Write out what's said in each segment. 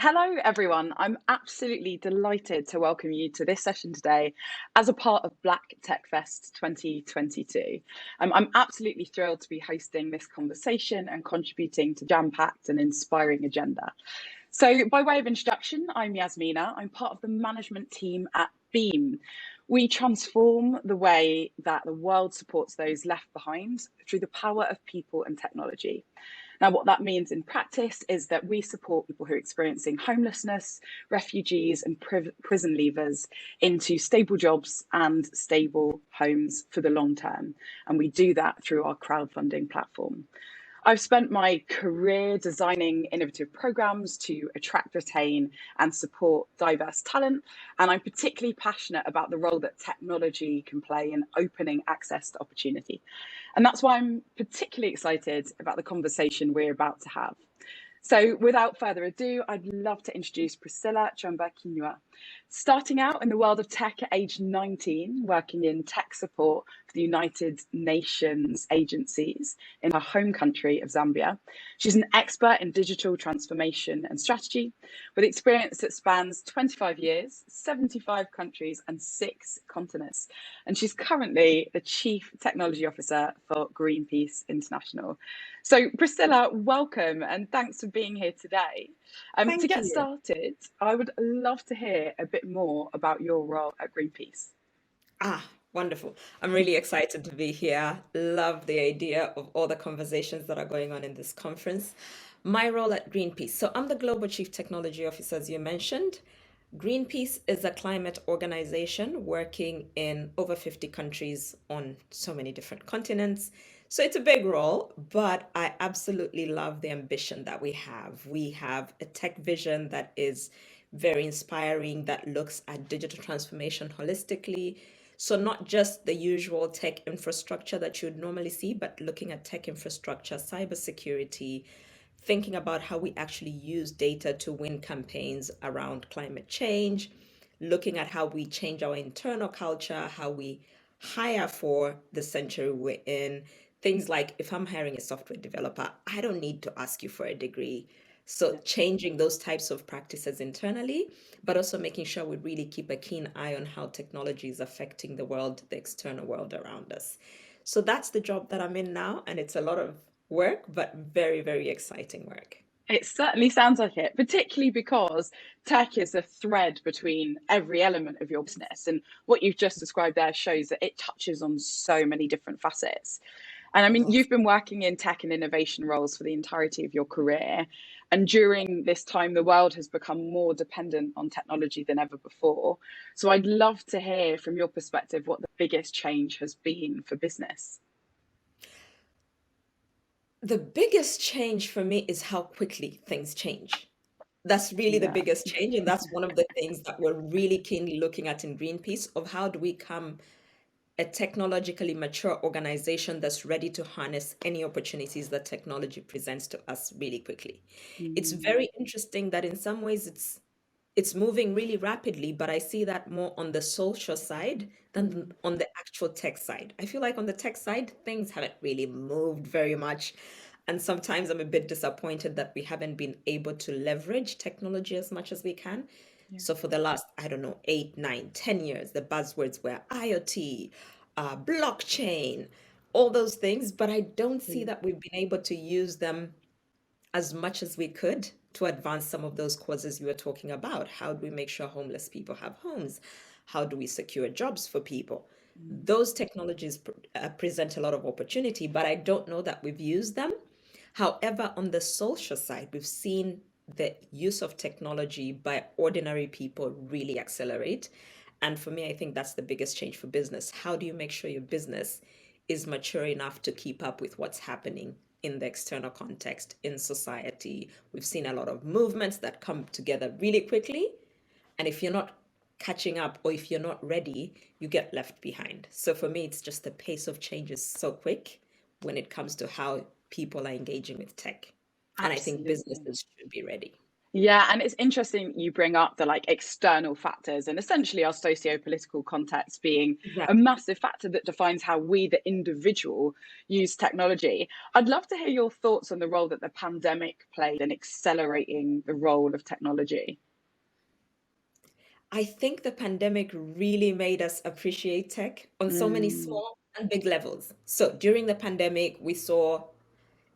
Hello, everyone. I'm absolutely delighted to welcome you to this session today as a part of Black Tech Fest 2022. I'm absolutely thrilled to be hosting this conversation and contributing to jam-packed and inspiring agenda. So, by way of introduction, I'm Yasmina. I'm part of the management team at Beam. We transform the way that the world supports those left behind through the power of people and technology. Now, what that means in practice is that we support people who are experiencing homelessness, refugees, and prison leavers into stable jobs and stable homes for the long term. And we do that through our crowdfunding platform. I've spent my career designing innovative programs to attract, retain, and support diverse talent. And I'm particularly passionate about the role that technology can play in opening access to opportunity. And that's why I'm particularly excited about the conversation we're about to have. So without further ado, I'd love to introduce Priscilla, Chomba, Kinywa. Starting out in the world of tech at age 19, working in tech support for the United Nations agencies in her home country of Zambia. She's an expert in digital transformation and strategy with experience that spans 25 years, 75 countries and 6 continents. And she's currently the Chief Technology Officer for Greenpeace International. So Priscilla, welcome and thanks for being here today. To Thank get you. started, I would love to hear a bit more about your role at Greenpeace. Wonderful. I'm really excited to be here. Love the idea of all the conversations that are going on in this conference. My role at Greenpeace. So I'm the Global Chief Technology Officer, as you mentioned. Greenpeace is a climate organization working in over 50 countries on so many different continents. So it's a big role, but I absolutely love the ambition that we have. We have a tech vision that is very inspiring, that looks at digital transformation holistically. So not just the usual tech infrastructure that you'd normally see, but looking at tech infrastructure, cybersecurity, thinking about how we actually use data to win campaigns around climate change, looking at how we change our internal culture, how we hire for the century we're in. Things like if I'm hiring a software developer, I don't need to ask you for a degree. So Yeah. changing those types of practices internally, but also making sure we really keep a keen eye on how technology is affecting the world, the external world around us. So that's the job that I'm in now, and it's a lot of work, but very, very exciting work. It certainly sounds like it, particularly because tech is a thread between every element of your business. And what you've just described there shows that it touches on so many different facets. And I mean, Yes. you've been working in tech and innovation roles for the entirety of your career. And during this time, the world has become more dependent on technology than ever before. So I'd love to hear from your perspective what the biggest change has been for business. The biggest change for me is how quickly things change. That's really the Yeah. biggest change. And that's one of the things that we're really keenly looking at in Greenpeace of how do we come a technologically mature organization that's ready to harness any opportunities that technology presents to us really quickly. It's Mm, very interesting that in some ways it's moving really rapidly, but I see that more on the social side than mm, on the actual tech side. I feel like on the tech side, things haven't really moved very much. And sometimes I'm a bit disappointed that we haven't been able to leverage technology as much as we can. yeah. So for the last, I don't know, 8, 9, 10 years, the buzzwords were IoT, blockchain, all those things, but I don't see Mm, that we've been able to use them as much as we could to advance some of those causes you were talking about. How do we make sure homeless people have homes? How do we secure jobs for people? mm. Those technologies present a lot of opportunity, but I don't know that we've used them. However, on the social side, we've seen the use of technology by ordinary people really accelerate. And for me, I think that's the biggest change for business. How do you make sure your business is mature enough to keep up with what's happening in the external context in society? We've seen a lot of movements that come together really quickly. And if you're not catching up or if you're not ready, you get left behind. So for me, it's just the pace of change is so quick when it comes to how people are engaging with tech. And I think Absolutely. businesses should be ready. Yeah, and it's interesting you bring up the like external factors and essentially our socio-political context being a Exactly. massive factor that defines how we, the individual, use technology. I'd love to hear your thoughts on the role that the pandemic played in accelerating the role of technology. I think the pandemic really made us appreciate tech on so many Mm, small and big levels. So during the pandemic, we saw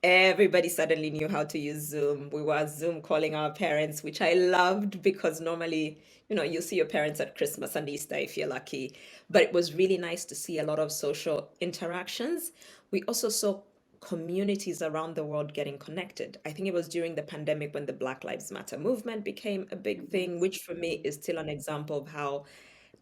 everybody suddenly knew how to use Zoom. We were Zoom calling our parents, which I loved because normally, you see your parents at Christmas and Easter if you're lucky. But it was really nice to see a lot of social interactions. We also saw communities around the world getting connected. I think it was during the pandemic when the Black Lives Matter movement became a big thing, yes. which for me is still an example of how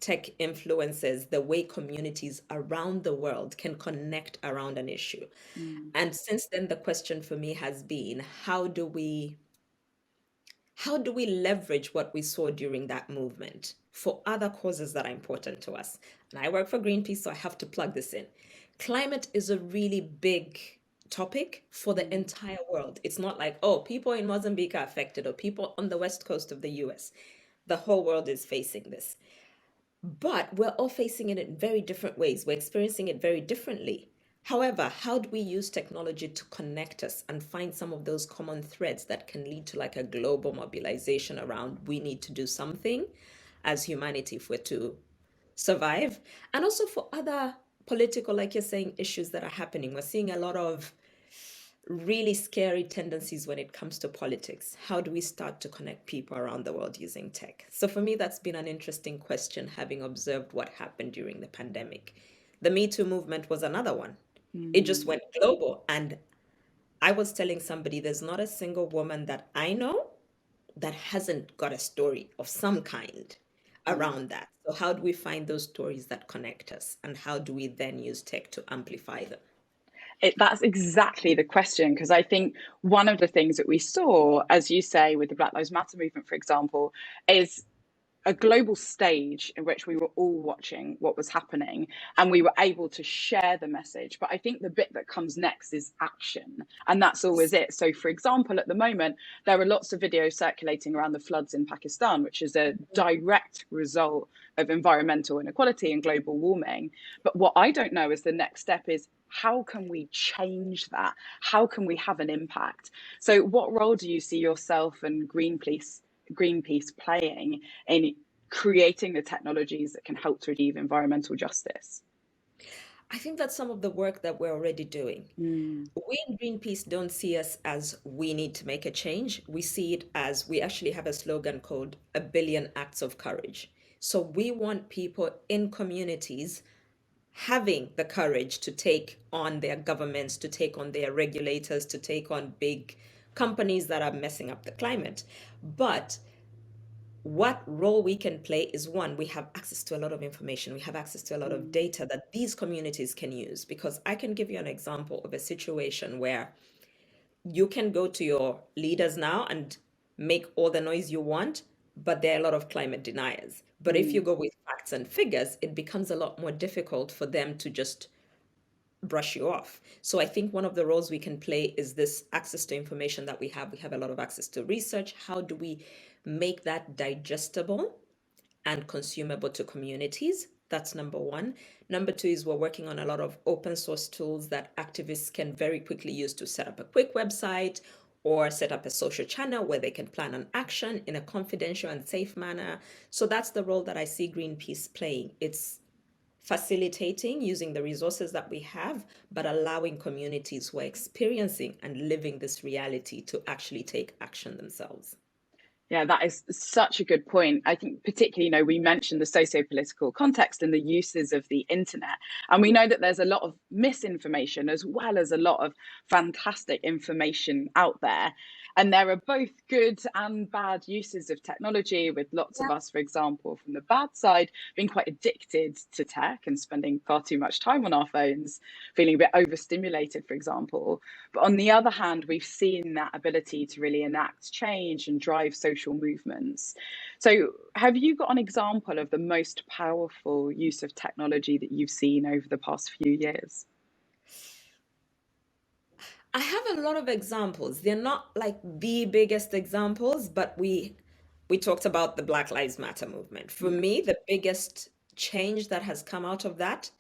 tech influences the way communities around the world can connect around an issue. Mm, And since then, the question for me has been, how do we leverage what we saw during that movement for other causes that are important to us? And I work for Greenpeace, so I have to plug this in. Climate is a really big topic for the mm, entire world. It's not like, oh, people in Mozambique are affected or people on the west coast of the US. The whole world is facing this. But we're all facing it in very different ways. We're experiencing it very differently. However, how do we use technology to connect us and find some of those common threads that can lead to like a global mobilization around we need to do something as humanity if we're to survive? And also for other political, like you're saying, issues that are happening. We're seeing a lot of really scary tendencies when it comes to politics. How do we start to connect people around the world using tech? So for me, that's been an interesting question, having observed what happened during the pandemic. The Me Too movement was another one. It just mm, went global. And I was telling somebody there's not a single woman that I know that hasn't got a story of some kind mm. around that. So how do we find those stories that connect us? And how do we then use tech to amplify them? That's exactly the question, because I think one of the things that we saw, as you say, with the Black Lives Matter movement, for example, is a global stage in which we were all watching what was happening and we were able to share the message. But I think the bit that comes next is action. And that's always it. So, for example, at the moment, there are lots of videos circulating around the floods in Pakistan, which is a direct result of environmental inequality and global warming. But what I don't know is the next step is how can we change that? How can we have an impact? So, what role do you see yourself and Greenpeace playing in creating the technologies that can help to achieve environmental justice? I think that's some of the work that we're already doing. Mm, We in Greenpeace don't see us as we need to make a change. We see it as we actually have a slogan called a billion acts of courage. So we want people in communities having the courage to take on their governments, to take on their regulators, to take on big companies that are messing up the climate. But what role we can play is one, we have access to a lot of information, we have access to a lot of mm, data that these communities can use. Because I can give you an example of a situation where you can go to your leaders now and make all the noise you want, but there are a lot of climate deniers. But if you mm, go with facts and figures, it becomes a lot more difficult for them to just brush you off. So I think one of the roles we can play is this access to information that we have. We have a lot of access to research. How do we make that digestible and consumable to communities? That's number one. Number two is we're working on a lot of open source tools that activists can very quickly use to set up a quick website or set up a social channel where they can plan an action in a confidential and safe manner. So that's the role that I see Greenpeace playing. It's facilitating using the resources that we have, but allowing communities who are experiencing and living this reality to actually take action themselves. yeah, that is such a good point. I think, particularly, we mentioned the socio-political context and the uses of the internet. And we know that there's a lot of misinformation as well as a lot of fantastic information out there. And there are both good and bad uses of technology, with lots of us, for example, from the bad side, being quite addicted to tech and spending far too much time on our phones, feeling a bit overstimulated, for example. But on the other hand, we've seen that ability to really enact change and drive social movements. So, have you got an example of the most powerful use of technology that you've seen over the past few years? I have a lot of examples. They're not like the biggest examples, but we talked about the Black Lives Matter movement. For Yeah, me, the biggest change that has come out of that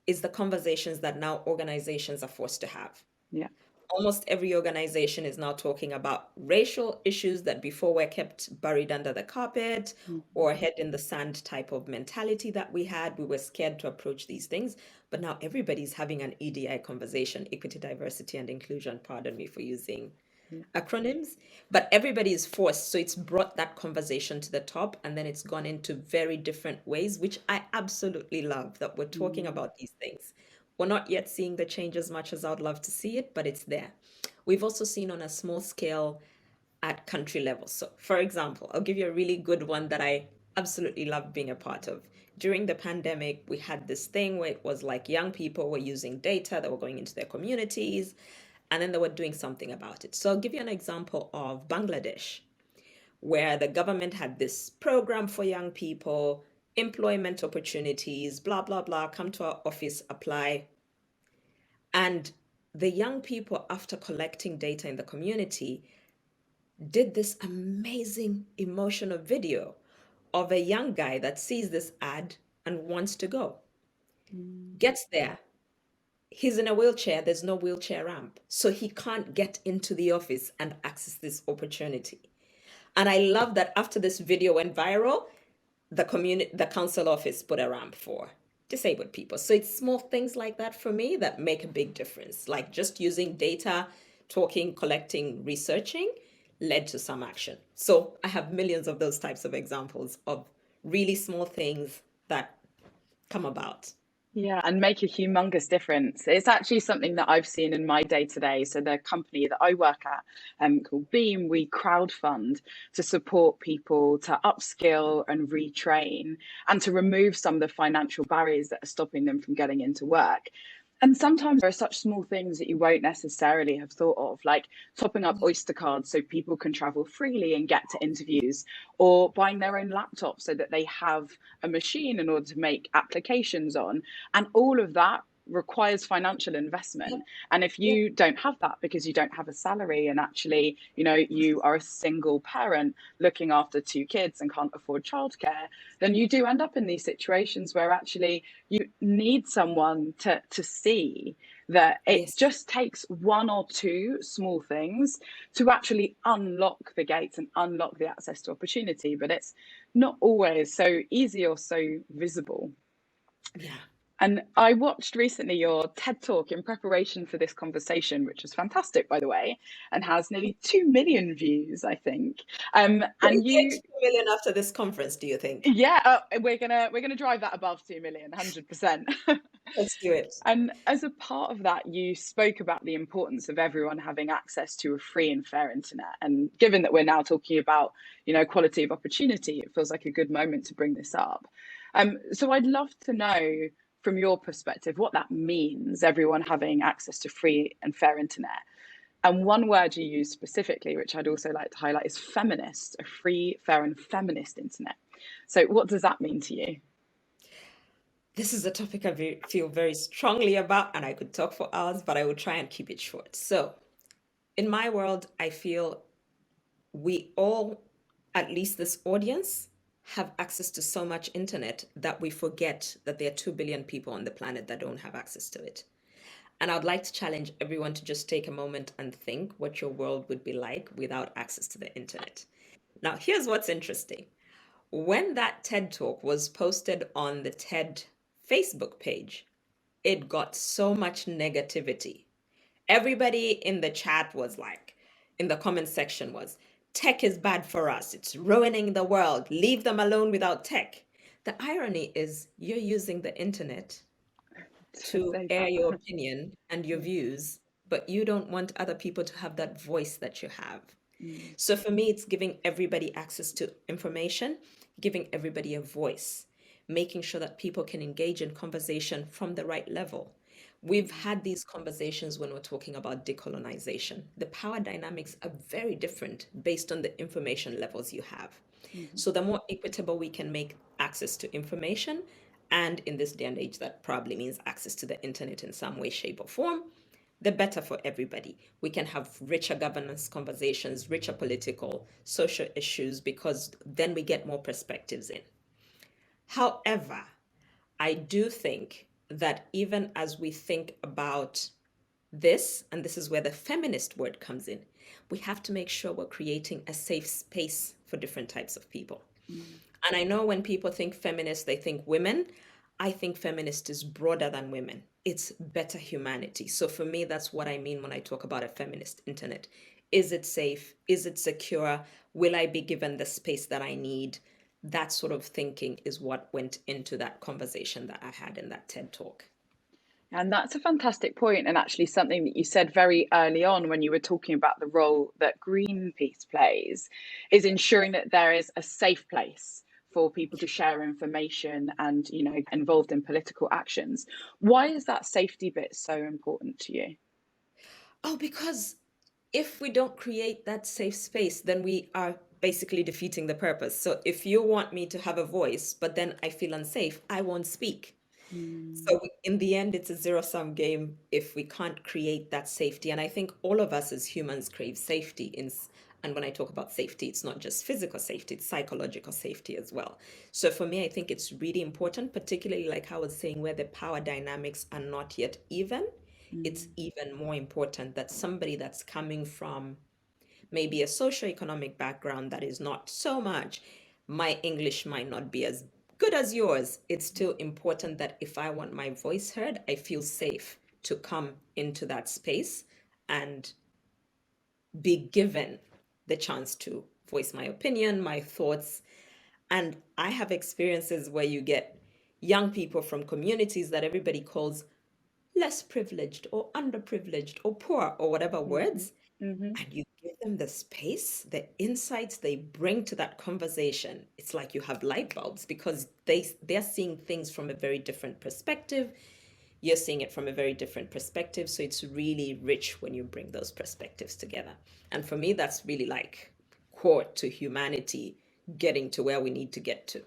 is the conversations that now organizations are forced to have. yeah, Almost every organization is now talking about racial issues that before were kept buried under the carpet mhm, or head in the sand type of mentality that we had. We were scared to approach these things, but now everybody's having an EDI conversation, equity, diversity, and inclusion. Pardon me for using yeah, acronyms, but everybody is forced. So it's brought that conversation to the top and then it's gone into very different ways, which I absolutely love that we're talking mm, about these things. We're not yet seeing the change as much as I'd love to see it, but it's there. We've also seen on a small scale at country level. So, for example, I'll give you a really good one that I absolutely love being a part of. During the pandemic, we had this thing where it was like young people were using data that were going into their communities and then they were doing something about it. So, I'll give you an example of Bangladesh, where the government had this program for young people, employment opportunities, blah, blah, blah, come to our office, apply. And the young people, after collecting data in the community, did this amazing emotional video of a young guy that sees this ad and wants to go. mm, Gets there, he's in a wheelchair, there's no wheelchair ramp. So he can't get into the office and access this opportunity. And I love that after this video went viral, the council office put a ramp for disabled people. So it's small things like that for me that make a big difference. Like just using data, talking, collecting, researching led to some action. So I have millions of those types of examples of really small things that come about. yeah, and make a humongous difference. It's actually something that I've seen in my day to day. So the company that I work at, called Beam, we crowdfund to support people to upskill and retrain and to remove some of the financial barriers that are stopping them from getting into work. And sometimes there are such small things that you won't necessarily have thought of, like topping up Oyster cards so people can travel freely and get to interviews, or buying their own laptop so that they have a machine in order to make applications on. And all of that requires financial Yep, investment. And if yep, you don't have that because you don't have a salary and actually, you are a single parent looking after two kids and can't afford childcare, then you do end up in these situations where actually you need someone to see that it yes, just takes one or two small things to actually unlock the gates and unlock the access to opportunity. But it's not always so easy or so visible. yeah. And I watched recently your TED talk in preparation for this conversation, which was fantastic, by the way, and has nearly 2 million views, I think. Will it And get you, 2 million after this conference, do you think? yeah, we're gonna drive that above 2 million, 100%. Let's do it. And as a part of that, you spoke about the importance of everyone having access to a free and fair internet. And given that we're now talking about, quality of opportunity, it feels like a good moment to bring this up. So I'd love to know from your perspective what that means, everyone having access to free and fair internet. And one word you use specifically, which I'd also like to highlight, is feminist, a free, fair, and feminist internet. So what does that mean to you? This is a topic feel very strongly about, and I could talk for hours, but I will try and keep it short. So, in my world, I feel we all, at least this audience, have access to so much internet that we forget that there are 2 billion people on the planet that don't have access to it. And I'd like to challenge everyone to just take a moment and think what your world would be like without access to the internet. Now, here's what's interesting. When that TED talk was posted on the TED Facebook page, it got so much negativity. Everybody in the chat was like, in the comment section was, tech is bad for us. It's ruining the world. Leave them alone without tech. The irony is you're using the internet To to say air that. your opinion and your Yeah. views, but you don't want other people to have that voice that you have. Mm, So for me, it's giving everybody access to information, giving everybody a voice, making sure that people can engage in conversation from the right level. We've mm, had these conversations when we're talking about decolonization. The power dynamics are very different based on the information levels you have. mhm, So the more equitable we can make access to information, and in this day and age, that probably means access to the internet in some way, shape, or form, the better for everybody. We can have richer governance conversations, richer political, social issues, because then we get more perspectives in. However, I do think that even as we think about this, and this is where the feminist word comes in, we have to make sure we're creating a safe space for different types of people. Mm. And I know when people think feminist, they think women. I think feminist is broader than women. It's better humanity. So for me, that's what I mean when I talk about a feminist internet. Is it safe? Is it secure? Will I be given the space that I need? That sort of thinking is what went into that conversation that I had in that TED talk. And that's a fantastic point, and actually something that you said very early on when you were talking about the role that Greenpeace plays is ensuring that there is a safe place for people to share information and, involved in political actions. Why is that safety bit so important to you? Oh, because if we don't create that safe space, then we are basically defeating the purpose. So if you want me to have a voice, but then I feel unsafe, I won't speak. Mm. So in the end, it's a zero-sum game if we can't create that safety. And I think all of us as humans crave safety. And when I talk about safety, it's not just physical safety, it's psychological safety as well. So for me, I think it's really important, particularly like I was saying, where the power dynamics are not yet even. It's Mm. even more important that somebody that's coming from maybe a socioeconomic background that is not so much, my English might not be as good as yours. It's still important that if I want my voice heard, I feel safe to come into that space and be given the chance to voice my opinion, my thoughts. And I have experiences where you get young people from communities that everybody calls less privileged or underprivileged or poor or whatever Mhm. words, Mhm. and you give them the space, the insights they bring to that conversation. It's like you have light bulbs because they're seeing things from a very different perspective. You're seeing it from a very different perspective. So it's really rich when you bring those perspectives together. And for me, that's really like core to humanity getting to where we need to get to.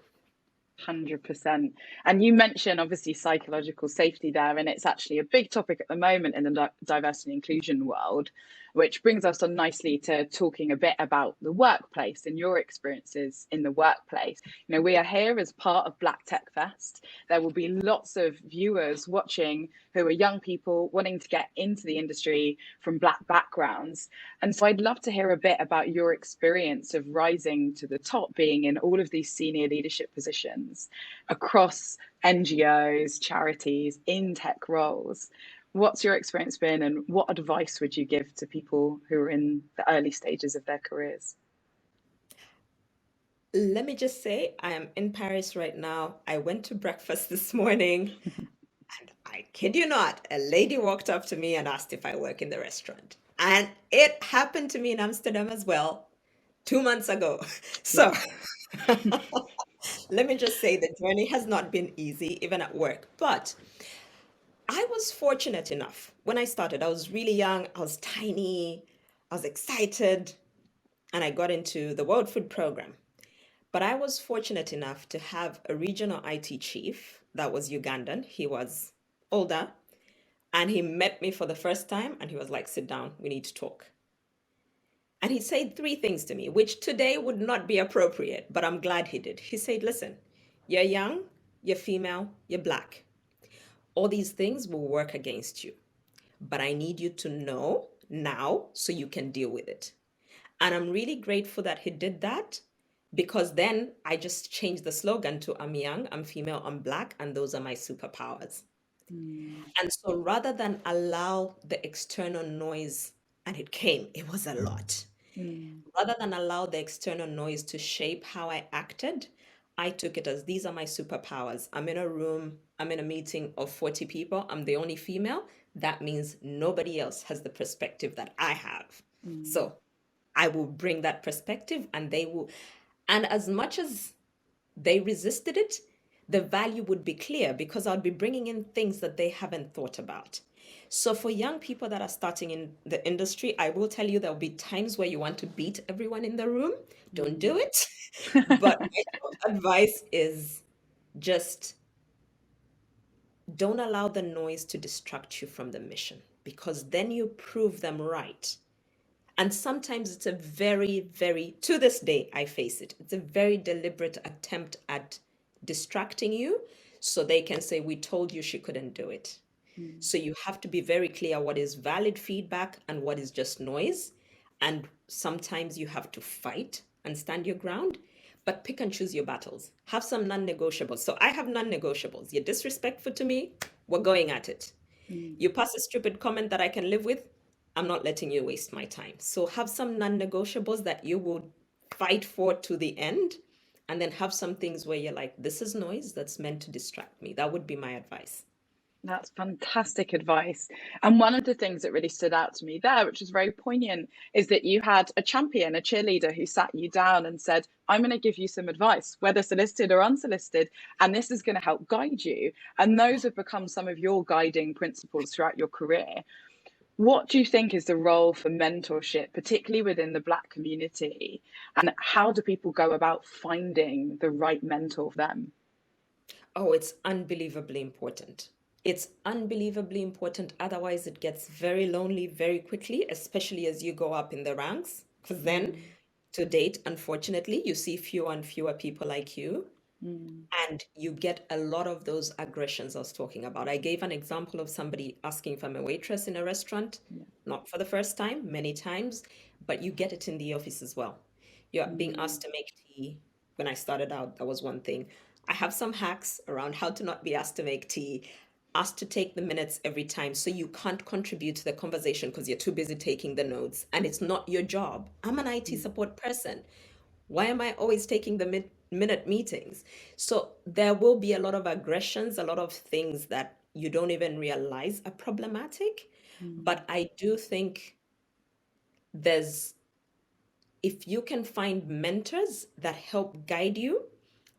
100%. And you mentioned obviously psychological safety there, and it's actually a big topic at the moment in the diversity and inclusion world, which brings us on nicely to talking a bit about the workplace and your experiences in the workplace. We are here as part of Black Tech Fest. There will be lots of viewers watching who are young people wanting to get into the industry from Black backgrounds. And so I'd love to hear a bit about your experience of rising to the top, being in all of these senior leadership positions across NGOs, charities, in tech roles. What's your experience been, and what advice would you give to people who are in the early stages of their careers? Let me just say, I am in Paris right now. I went to breakfast this morning. And I kid you not, a lady walked up to me and asked if I work in the restaurant. And it happened to me in Amsterdam as well 2 months ago. Yeah. So let me just say the journey has not been easy, even at work. But I was fortunate enough when I started. I was really young, I was tiny, I was excited, and I got into the World Food Program. But I was fortunate enough to have a regional IT chief that was Ugandan. He was older. And he met me for the first time and he was like, sit down, we need to talk. And he said three things to me, which today would not be appropriate, but I'm glad he did. He said, listen, you're young, you're female, you're black. All these things will work against you, but I need you to know now so you can deal with it. And I'm really grateful that he did that because then I just changed the slogan to I'm young, I'm female, I'm black, and those are my superpowers. Mm. And so rather than allow the external noise, and it came, it was a lot. Mm. Rather than allow the external noise to shape how I acted, I took it as these are my superpowers. I'm in a room, I'm in a meeting of 40 people, I'm the only female. That means nobody else has the perspective that I have. Mm. So I will bring that perspective and they will. And as much as they resisted it, the value would be clear because I'd be bringing in things that they haven't thought about. So, for young people that are starting in the industry, I will tell you there'll be times where you want to beat everyone in the room. Don't Mm. do it. But my top advice is just don't allow the noise to distract you from the mission. because then you prove them right. And sometimes it's a very, very, to this day, I face it. It's a very deliberate attempt at distracting you so they can say, we told you she couldn't do it. Mm. So you have to be very clear what is valid feedback and what is just noise. And sometimes you have to fight and stand your ground, but pick and choose your battles. Have some non-negotiables. So I have non-negotiables. You're disrespectful to me, we're going at it. Mm. You pass a stupid comment that I can live with, I'm not letting you waste my time. So have some non-negotiables that you will fight for to the end, and then have some things where you're like, this is noise that's meant to distract me. That would be my advice. That's fantastic advice. And one of the things that really stood out to me there, which was very poignant, is that you had a champion, a cheerleader who sat you down and said, I'm going to give you some advice, whether solicited or unsolicited, and this is going to help guide you. And those have become some of your guiding principles throughout your career. What do you think is the role for mentorship, particularly within the Black community? And how do people go about finding the right mentor for them? Oh, it's unbelievably important. It's unbelievably important. Otherwise, it gets very lonely very quickly, especially as you go up in the ranks. Because then, Mm, to date, unfortunately, you see fewer and fewer people like you, mm, and you get a lot of those aggressions I was talking about. I gave an example of somebody asking if I'm a waitress in a restaurant, yeah, not for the first time, many times, but you get it in the office as well. You're being mm, asked to make tea. When I started out, that was one thing. I have some hacks around how to not be asked to make tea, asked to take the minutes every time so you can't contribute to the conversation because you're too busy taking the notes and it's not your job. I'm an IT mm, support person. Why am I always taking the minute meetings? So there will be a lot of aggressions, a lot of things that you don't even realize are problematic. mm, But I do think there's, if you can find mentors that help guide you.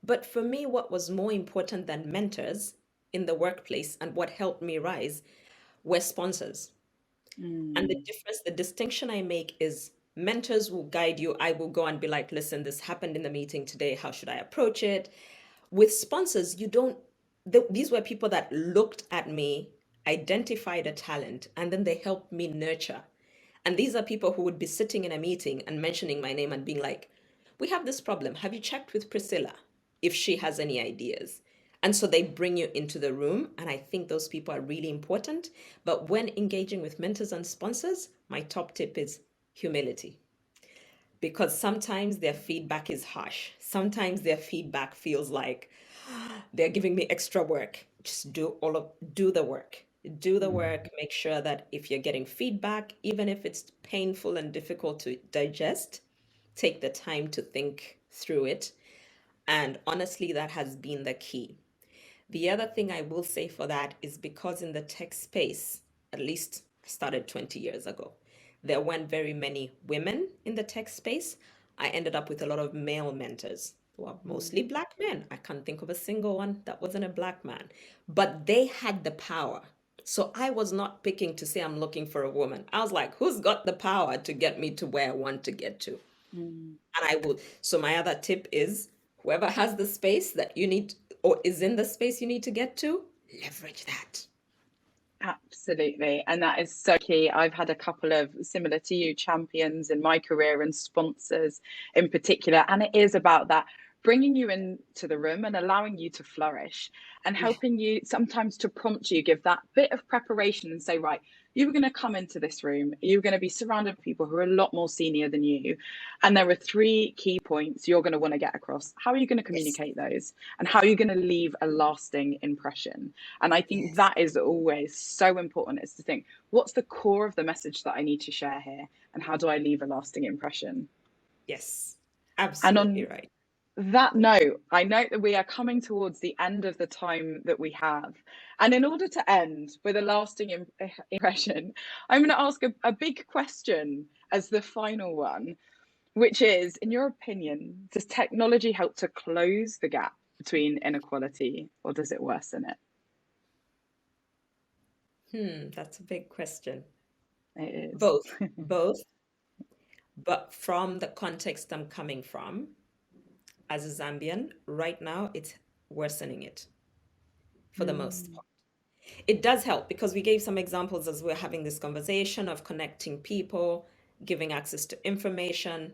But for me, what was more important than mentors in the workplace and what helped me rise were sponsors. And the mm, difference, the distinction I make is mentors will guide you. I will go and be like, listen, this happened in the meeting today. How should I approach it? With sponsors, you don't, these were people that looked at me, identified a talent, and then they helped me nurture. And these are people who would be sitting in a meeting and mentioning my name and being like, we have this problem. Have you checked with Priscilla if she has any ideas? And so they bring you into the room. And I think those people are really important. But when engaging with mentors and sponsors, my top tip is humility, because sometimes their feedback is harsh. Sometimes their feedback feels like they're giving me extra work. Just do the work. Do the mm. work. Make sure that if you're getting feedback, even if it's painful and difficult to digest, take the time to think through it. And honestly, that has been the key. The other thing I will say for that is because in the tech space, at least I started 20 years ago, there weren't very many women in the tech space. I ended up with a lot of male mentors who are Mm. mostly black men. I can't think of a single one that wasn't a black man, but they had the power. So I was not picking to say I'm looking for a woman. I was like, who's got the power to get me to where I want to get to? Mm. And I will. So my other tip is whoever has the space that you need or is in the space you need to get to, leverage that. Absolutely. And that is so key. I've had a couple of similar to you champions in my career and sponsors in particular. And it is about that bringing you into the room and allowing you to flourish and Yeah. helping you sometimes to prompt you, give that bit of preparation and say, right, you're going to come into this room. You're going to be surrounded by people who are a lot more senior than you. And there are three key points you're going to want to get across. How are you going to Yes. communicate those? And how are you going to leave a lasting impression? And I think Yes. that is always so important, is to think, what's the core of the message that I need to share here? And how do I leave a lasting impression? Yes. And Absolutely on right. that note, I note that we are coming towards the end of the time that we have. And in order to end with a lasting impression, I'm going to ask a big question as the final one, which is, in your opinion, does technology help to close the gap between inequality, or does it worsen it? That's a big question. It is. Both, both, but from the context I'm coming from, as a Zambian, right now it's worsening it for the most Mm, part. It does help because we gave some examples as we're having this conversation of connecting people, giving access to information,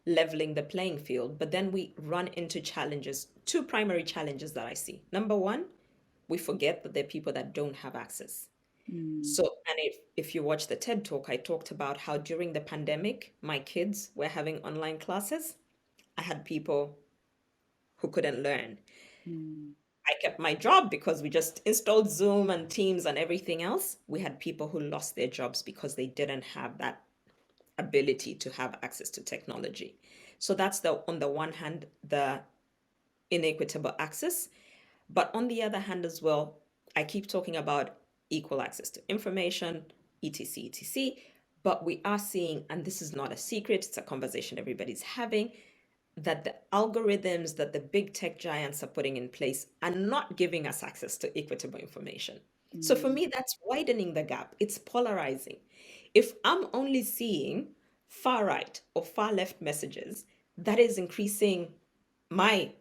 leveling the playing field. But then we run into challenges, two primary challenges that I see. Number one, we forget that there are people that don't have access. Mm, So, and if you watch the TED talk, I talked about how during the pandemic, my kids were having online classes. I had people who couldn't learn. mm, I kept my job because we just installed Zoom and Teams and everything else. We had people who lost their jobs because they didn't have that ability to have access to technology. So that's the on the one hand, the inequitable access. But on the other hand as well, I keep talking about equal access to information, etc., etc. But we are seeing, and this is not a secret, it's a conversation everybody's having, that the algorithms that the big tech giants are putting in place are not giving us access to equitable information. So for mm, me, that's widening the gap. It's polarizing. If I'm only seeing far right or far left messages, that is increasing my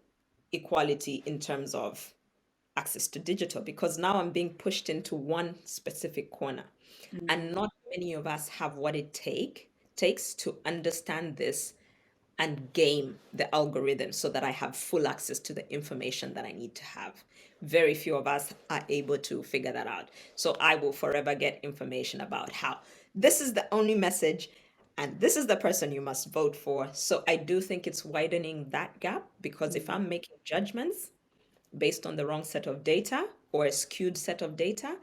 equality in terms of access to digital because now I'm being pushed into one specific corner. mm. And not many of us have what it takes to understand this and game the algorithm so that I have full access to the information that I need to have. Very few of us are able to figure that out. So I will forever get information about how this is the only message and this is the person you must vote for. So I do think it's widening that gap because if Mm. I'm making judgments based on the wrong set of data or a skewed set of data,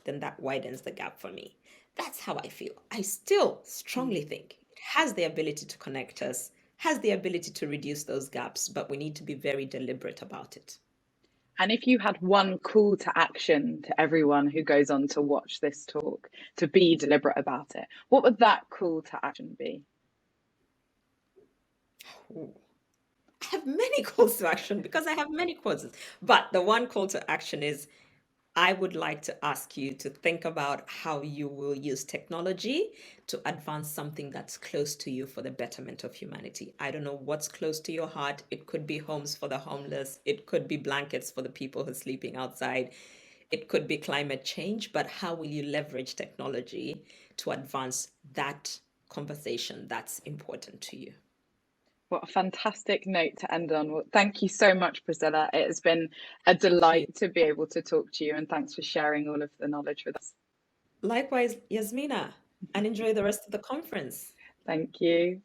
then that widens the gap for me. That's how I feel. I still strongly Mm. think it has the ability to connect us, has the ability to reduce those gaps, but we need to be very deliberate about it. And if you had one call to action to everyone who goes on to watch this talk to be deliberate about it, what would that call to action be? Ooh. I have many calls to action because I have many causes. But the one call to action is I would like to ask you to think about how you will use technology to advance something that's close to you for the betterment of humanity. I don't know what's close to your heart. It could be homes for the homeless, it could be blankets for the people who are sleeping outside, it could be climate change, but how will you leverage technology to advance that conversation that's important to you? What a fantastic note to end on. Well, thank you so much, Priscilla. It has been a Thank you. delight to be able to talk to you, and thanks for sharing all of the knowledge with us. Likewise, Yasmina, and enjoy the rest of the conference. Thank you.